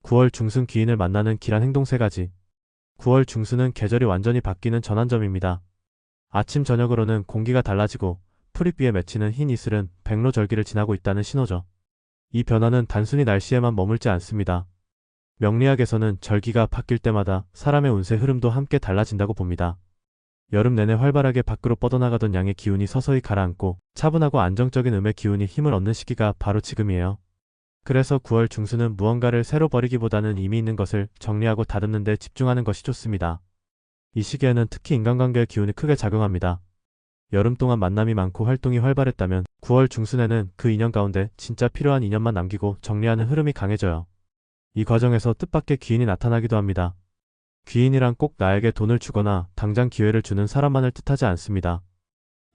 9월 중순 귀인을 만나는 길한 행동 3가지. 9월 중순은 계절이 완전히 바뀌는 전환점입니다. 아침 저녁으로는 공기가 달라지고 풀잎 위에 맺히는 흰 이슬은 백로절기를 지나고 있다는 신호죠. 이 변화는 단순히 날씨에만 머물지 않습니다. 명리학에서는 절기가 바뀔 때마다 사람의 운세 흐름도 함께 달라진다고 봅니다. 여름 내내 활발하게 밖으로 뻗어나가던 양의 기운이 서서히 가라앉고 차분하고 안정적인 음의 기운이 힘을 얻는 시기가 바로 지금이에요. 그래서 9월 중순은 무언가를 새로 버리기보다는 이미 있는 것을 정리하고 다듬는 데 집중하는 것이 좋습니다. 이 시기에는 특히 인간관계의 기운이 크게 작용합니다. 여름 동안 만남이 많고 활동이 활발했다면 9월 중순에는 그 인연 가운데 진짜 필요한 인연만 남기고 정리하는 흐름이 강해져요. 이 과정에서 뜻밖의 귀인이 나타나기도 합니다. 귀인이란 꼭 나에게 돈을 주거나 당장 기회를 주는 사람만을 뜻하지 않습니다.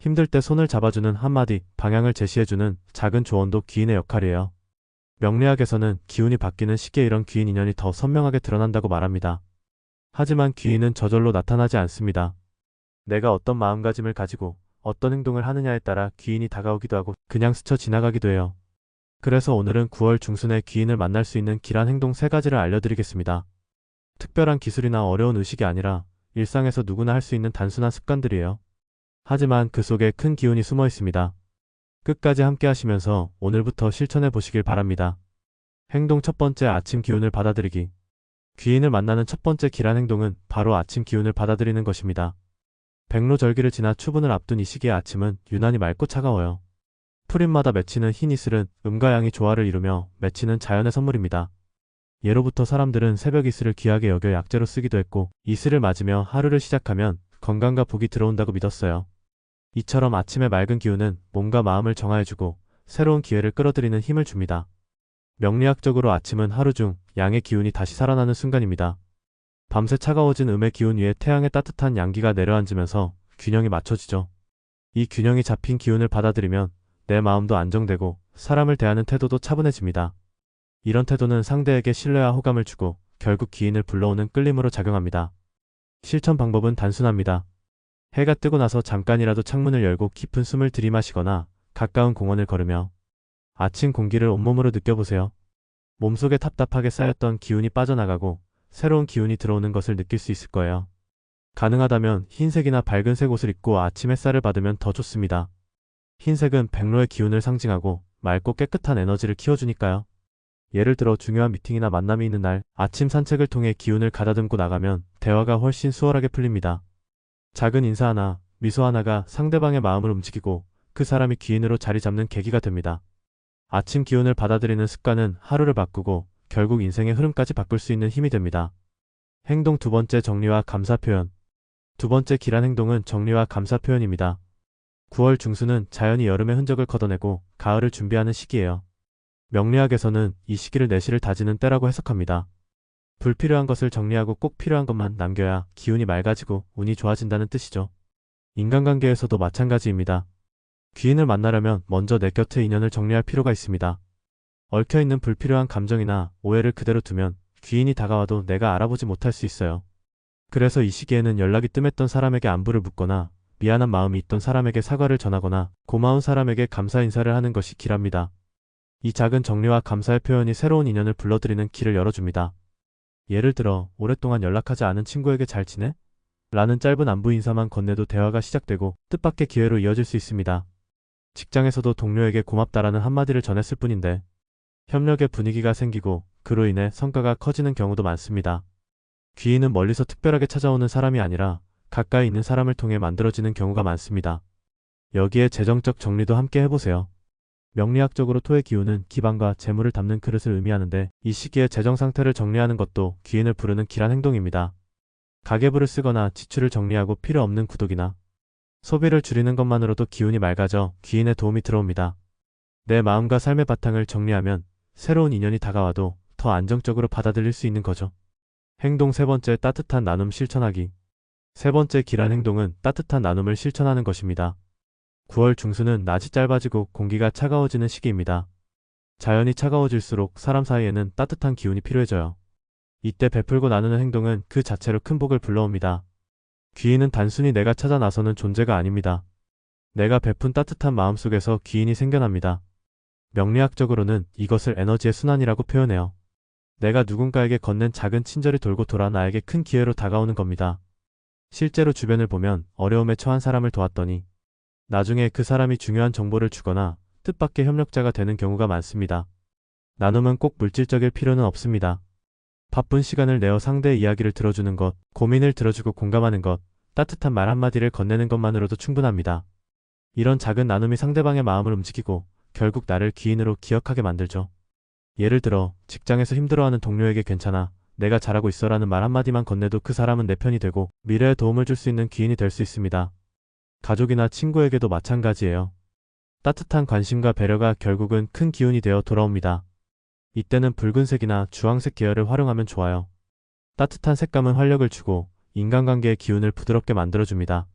힘들 때 손을 잡아주는 한마디, 방향을 제시해주는 작은 조언도 귀인의 역할이에요. 명리학에서는 기운이 바뀌는 시기에 이런 귀인 인연이 더 선명하게 드러난다고 말합니다. 하지만 귀인은 저절로 나타나지 않습니다. 내가 어떤 마음가짐을 가지고 어떤 행동을 하느냐에 따라 귀인이 다가오기도 하고 그냥 스쳐 지나가기도 해요. 그래서 오늘은 9월 중순에 귀인을 만날 수 있는 길한 행동 3가지를 알려드리겠습니다. 특별한 기술이나 어려운 의식이 아니라 일상에서 누구나 할 수 있는 단순한 습관들이에요. 하지만 그 속에 큰 기운이 숨어 있습니다. 끝까지 함께 하시면서 오늘부터 실천해 보시길 바랍니다. 행동 첫 번째, 아침 기운을 받아들이기. 귀인을 만나는 첫 번째 길한 행동은 바로 아침 기운을 받아들이는 것입니다. 백로절기를 지나 추분을 앞둔 이 시기의 아침은 유난히 맑고 차가워요. 풀잎마다 맺히는 흰 이슬은 음과 양의 조화를 이루며 맺히는 자연의 선물입니다. 예로부터 사람들은 새벽 이슬을 귀하게 여겨 약재로 쓰기도 했고 이슬을 맞으며 하루를 시작하면 건강과 복이 들어온다고 믿었어요. 이처럼 아침의 맑은 기운은 몸과 마음을 정화해주고 새로운 기회를 끌어들이는 힘을 줍니다. 명리학적으로 아침은 하루 중 양의 기운이 다시 살아나는 순간입니다. 밤새 차가워진 음의 기운 위에 태양의 따뜻한 양기가 내려앉으면서 균형이 맞춰지죠. 이 균형이 잡힌 기운을 받아들이면 내 마음도 안정되고 사람을 대하는 태도도 차분해집니다. 이런 태도는 상대에게 신뢰와 호감을 주고 결국 귀인을 불러오는 끌림으로 작용합니다. 실천 방법은 단순합니다. 해가 뜨고 나서 잠깐이라도 창문을 열고 깊은 숨을 들이마시거나 가까운 공원을 걸으며 아침 공기를 온몸으로 느껴보세요. 몸속에 답답하게 쌓였던 기운이 빠져나가고 새로운 기운이 들어오는 것을 느낄 수 있을 거예요. 가능하다면 흰색이나 밝은색 옷을 입고 아침 햇살을 받으면 더 좋습니다. 흰색은 백로의 기운을 상징하고 맑고 깨끗한 에너지를 키워주니까요. 예를 들어 중요한 미팅이나 만남이 있는 날 아침 산책을 통해 기운을 가다듬고 나가면 대화가 훨씬 수월하게 풀립니다. 작은 인사 하나, 미소 하나가 상대방의 마음을 움직이고 그 사람이 귀인으로 자리 잡는 계기가 됩니다. 아침 기운을 받아들이는 습관은 하루를 바꾸고 결국 인생의 흐름까지 바꿀 수 있는 힘이 됩니다. 행동 두 번째, 정리와 감사 표현. 두 번째 길한 행동은 정리와 감사 표현입니다. 9월 중순은 자연이 여름의 흔적을 걷어내고 가을을 준비하는 시기예요. 명리학에서는 이 시기를 내실을 다지는 때라고 해석합니다. 불필요한 것을 정리하고 꼭 필요한 것만 남겨야 기운이 맑아지고 운이 좋아진다는 뜻이죠. 인간관계에서도 마찬가지입니다. 귀인을 만나려면 먼저 내 곁의 인연을 정리할 필요가 있습니다. 얽혀있는 불필요한 감정이나 오해를 그대로 두면 귀인이 다가와도 내가 알아보지 못할 수 있어요. 그래서 이 시기에는 연락이 뜸했던 사람에게 안부를 묻거나 미안한 마음이 있던 사람에게 사과를 전하거나 고마운 사람에게 감사 인사를 하는 것이 길합니다. 이 작은 정리와 감사의 표현이 새로운 인연을 불러들이는 길을 열어줍니다. 예를 들어 오랫동안 연락하지 않은 친구에게 잘 지내? 라는 짧은 안부 인사만 건네도 대화가 시작되고 뜻밖의 기회로 이어질 수 있습니다. 직장에서도 동료에게 고맙다라는 한마디를 전했을 뿐인데 협력의 분위기가 생기고 그로 인해 성과가 커지는 경우도 많습니다. 귀인은 멀리서 특별하게 찾아오는 사람이 아니라 가까이 있는 사람을 통해 만들어지는 경우가 많습니다. 여기에 재정적 정리도 함께 해보세요. 명리학적으로 토의 기운은 기반과 재물을 담는 그릇을 의미하는데 이 시기에 재정 상태를 정리하는 것도 귀인을 부르는 길한 행동입니다. 가계부를 쓰거나 지출을 정리하고 필요 없는 구독이나 소비를 줄이는 것만으로도 기운이 맑아져 귀인의 도움이 들어옵니다. 내 마음과 삶의 바탕을 정리하면 새로운 인연이 다가와도 더 안정적으로 받아들일 수 있는 거죠. 행동 세 번째, 따뜻한 나눔 실천하기. 세 번째 길한 행동은 따뜻한 나눔을 실천하는 것입니다. 9월 중순은 낮이 짧아지고 공기가 차가워지는 시기입니다. 자연이 차가워질수록 사람 사이에는 따뜻한 기운이 필요해져요. 이때 베풀고 나누는 행동은 그 자체로 큰 복을 불러옵니다. 귀인은 단순히 내가 찾아 나서는 존재가 아닙니다. 내가 베푼 따뜻한 마음 속에서 귀인이 생겨납니다. 명리학적으로는 이것을 에너지의 순환이라고 표현해요. 내가 누군가에게 건넨 작은 친절이 돌고 돌아 나에게 큰 기회로 다가오는 겁니다. 실제로 주변을 보면 어려움에 처한 사람을 도왔더니 나중에 그 사람이 중요한 정보를 주거나 뜻밖의 협력자가 되는 경우가 많습니다. 나눔은 꼭 물질적일 필요는 없습니다. 바쁜 시간을 내어 상대의 이야기를 들어주는 것, 고민을 들어주고 공감하는 것, 따뜻한 말 한마디를 건네는 것만으로도 충분합니다. 이런 작은 나눔이 상대방의 마음을 움직이고 결국 나를 귀인으로 기억하게 만들죠. 예를 들어 직장에서 힘들어하는 동료에게 괜찮아, 내가 잘하고 있어라는 말 한마디만 건네도 그 사람은 내 편이 되고 미래에 도움을 줄 수 있는 귀인이 될 수 있습니다. 가족이나 친구에게도 마찬가지예요. 따뜻한 관심과 배려가 결국은 큰 기운이 되어 돌아옵니다. 이때는 붉은색이나 주황색 계열을 활용하면 좋아요. 따뜻한 색감은 활력을 주고 인간관계의 기운을 부드럽게 만들어줍니다.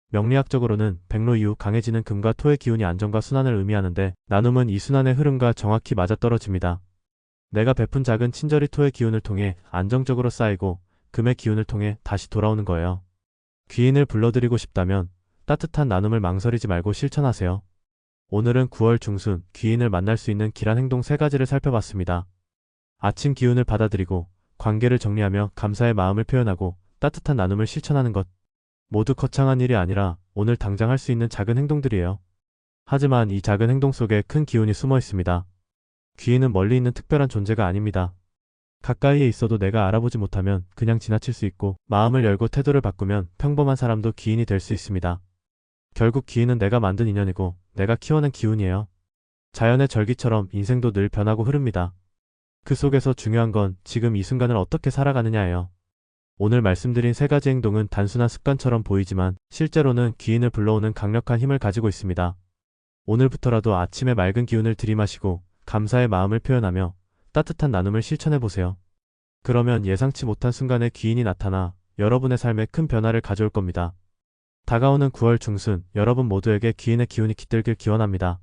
명리학적으로는 백로 이후 강해지는 금과 토의 기운이 안정과 순환을 의미하는데 나눔은 이 순환의 흐름과 정확히 맞아떨어집니다. 내가 베푼 작은 친절이 토의 기운을 통해 안정적으로 쌓이고 금의 기운을 통해 다시 돌아오는 거예요. 귀인을 불러들이고 싶다면 따뜻한 나눔을 망설이지 말고 실천하세요. 오늘은 9월 중순 귀인을 만날 수 있는 길한 행동 3가지를 살펴봤습니다. 아침 기운을 받아들이고 관계를 정리하며 감사의 마음을 표현하고 따뜻한 나눔을 실천하는 것. 모두 거창한 일이 아니라 오늘 당장 할 수 있는 작은 행동들이에요. 하지만 이 작은 행동 속에 큰 기운이 숨어 있습니다. 귀인은 멀리 있는 특별한 존재가 아닙니다. 가까이에 있어도 내가 알아보지 못하면 그냥 지나칠 수 있고 마음을 열고 태도를 바꾸면 평범한 사람도 귀인이 될 수 있습니다. 결국 귀인은 내가 만든 인연이고 내가 키워낸 기운이에요. 자연의 절기처럼 인생도 늘 변하고 흐릅니다. 그 속에서 중요한 건 지금 이 순간을 어떻게 살아가느냐예요. 오늘 말씀드린 3가지 행동은 단순한 습관처럼 보이지만 실제로는 귀인을 불러오는 강력한 힘을 가지고 있습니다. 오늘부터라도 아침에 맑은 기운을 들이마시고 감사의 마음을 표현하며 따뜻한 나눔을 실천해보세요. 그러면 예상치 못한 순간에 귀인이 나타나 여러분의 삶에 큰 변화를 가져올 겁니다. 다가오는 9월 중순 여러분 모두에게 귀인의 기운이 깃들길 기원합니다.